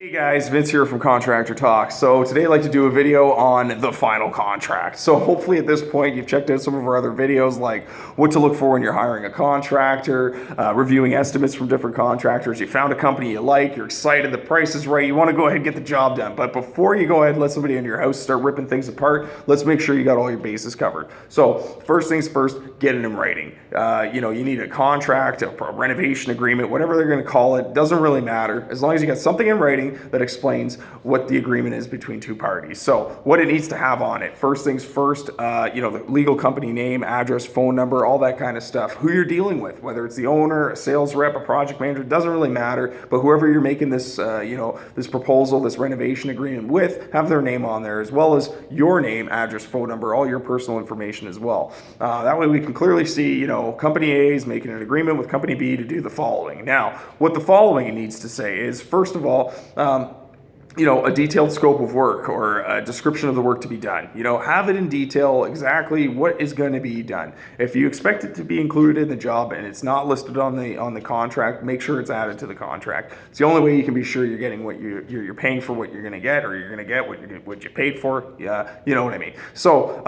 Hey guys, Vince here from Contractor Talk. So today I'd like to do a video on the final contract. So hopefully at this point you've checked out some of our other videos like what to look for when you're hiring a contractor, reviewing estimates from different contractors. You found a company you like, you're excited, the price is right, you want to go ahead and get the job done. But before you go ahead and let somebody into your house start ripping things apart, let's make sure you got all your bases covered. So first things first, get it in writing. You need a contract, a renovation agreement, whatever they're going to call it, doesn't really matter. As long as you got something in writing that explains what the agreement is between two parties. So what it needs to have on it, first things first, the legal company name, address, phone number, all that kind of stuff, who you're dealing with, whether it's the owner, a sales rep, a project manager, doesn't really matter, but whoever you're making this, this proposal, this renovation agreement with, have their name on there, as well as your name, address, phone number, all your personal information as well. That way we can clearly see, company A is making an agreement with company B to do the following. Now, what the following needs to say is, first of all, a detailed scope of work or a description of the work to be done. Have it in detail exactly what is going to be done. If you expect it to be included in the job and it's not listed on the contract, make sure it's added to the contract. It's the only way you can be sure you're getting what you're paying for, what you're going to get, or you're going to get what you paid for. Yeah, you know what I mean. So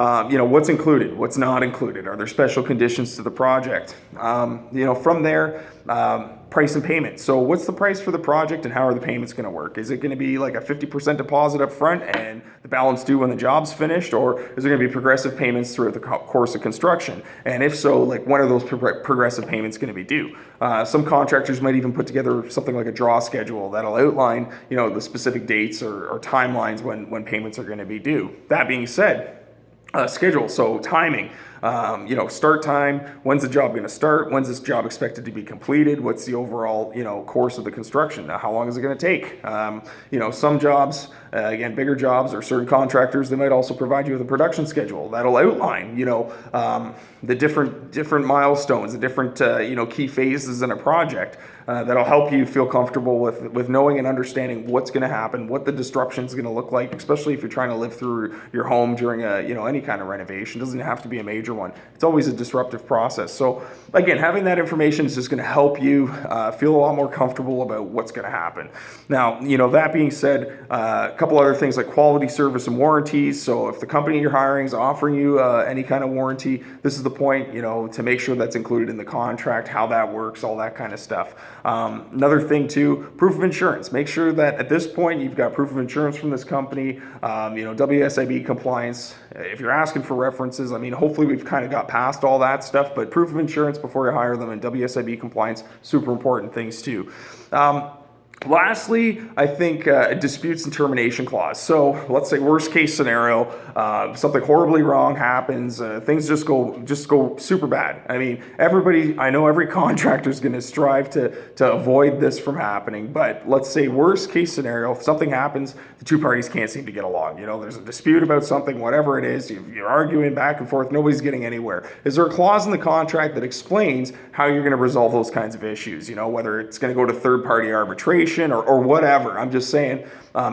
what's included, what's not included. Are there special conditions to the project? From there. Price and payment. So what's the price for the project and how are the payments going to work? Is it going to be like a 50% deposit up front and the balance due when the job's finished, or is there going to be progressive payments throughout the course of construction? And if so, like when are those progressive payments going to be due? Some contractors might even put together something like a draw schedule that'll outline, the specific dates or timelines when payments are going to be due. That being said, schedule, so timing. Start time, when's the job going to start, when's this job expected to be completed, what's the overall, course of the construction, how long is it going to take? Some jobs, again, bigger jobs or certain contractors, they might also provide you with a production schedule that'll outline, the different milestones, the different, key phases in a project. That'll help you feel comfortable with knowing and understanding what's going to happen, what the disruption is going to look like, especially if you're trying to live through your home during any kind of renovation. It doesn't have to be a major one. It's always a disruptive process. So again, having that information is just going to help you feel a lot more comfortable about what's going to happen. Now, that being said, a couple other things like quality service and warranties. So if the company you're hiring is offering you any kind of warranty, this is the point, to make sure that's included in the contract, how that works, all that kind of stuff. Another thing too, proof of insurance. Make sure that at this point you've got proof of insurance from this company, WSIB compliance. If you're asking for references, hopefully we've kind of got past all that stuff, but proof of insurance before you hire them and WSIB compliance, super important things too. Lastly, I think disputes and termination clause. So let's say worst case scenario, something horribly wrong happens, things just go super bad. I know every contractor is going to strive to avoid this from happening, but let's say worst case scenario, if something happens, the two parties can't seem to get along. There's a dispute about something, whatever it is, you're arguing back and forth, nobody's getting anywhere. Is there a clause in the contract that explains how you're going to resolve those kinds of issues? Whether it's going to go to third-party arbitration or whatever. I'm just saying,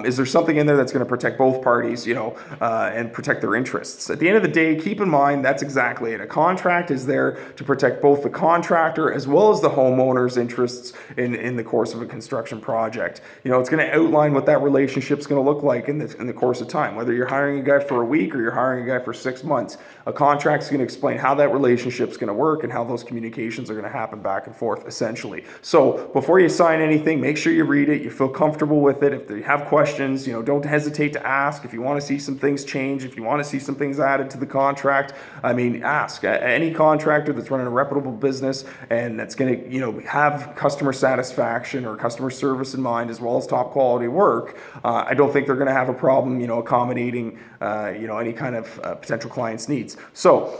is there something in there that's going to protect both parties, and protect their interests? At the end of the day, keep in mind that's exactly it. A contract is there to protect both the contractor as well as the homeowner's interests in the course of a construction project. It's going to outline what that relationship's going to look like in the course of time. Whether you're hiring a guy for a week or you're hiring a guy for 6 months, a contract's going to explain how that relationship's going to work and how those communications are going to happen back and forth, essentially. So before you sign anything, make sure you read it, you feel comfortable with it. If you have questions, don't hesitate to ask. If you want to see some things change, if you want to see some things added to the contract, ask. Any contractor that's running a reputable business and that's going to, have customer satisfaction or customer service in mind as well as top quality work, I don't think they're going to have a problem, accommodating, any kind of potential client's needs. So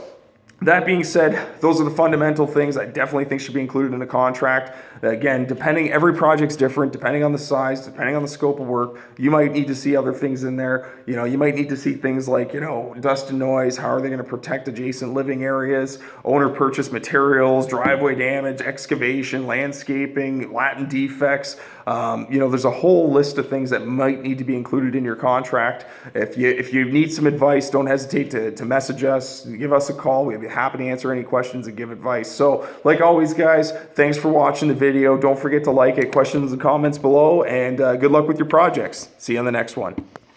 that being said, those are the fundamental things I definitely think should be included in the contract. Again, every project's different, depending on the size, depending on the scope of work. You might need to see other things in there. You might need to see things like, dust and noise. How are they going to protect adjacent living areas, owner purchase materials, driveway damage, excavation, landscaping, latent defects. You know, there's a whole list of things that might need to be included in your contract. If you need some advice, don't hesitate to message us, give us a call. We'd be happy to answer any questions and give advice. So like always, guys, thanks for watching the video. Don't forget to like it, questions and comments below, and good luck with your projects. See you on the next one.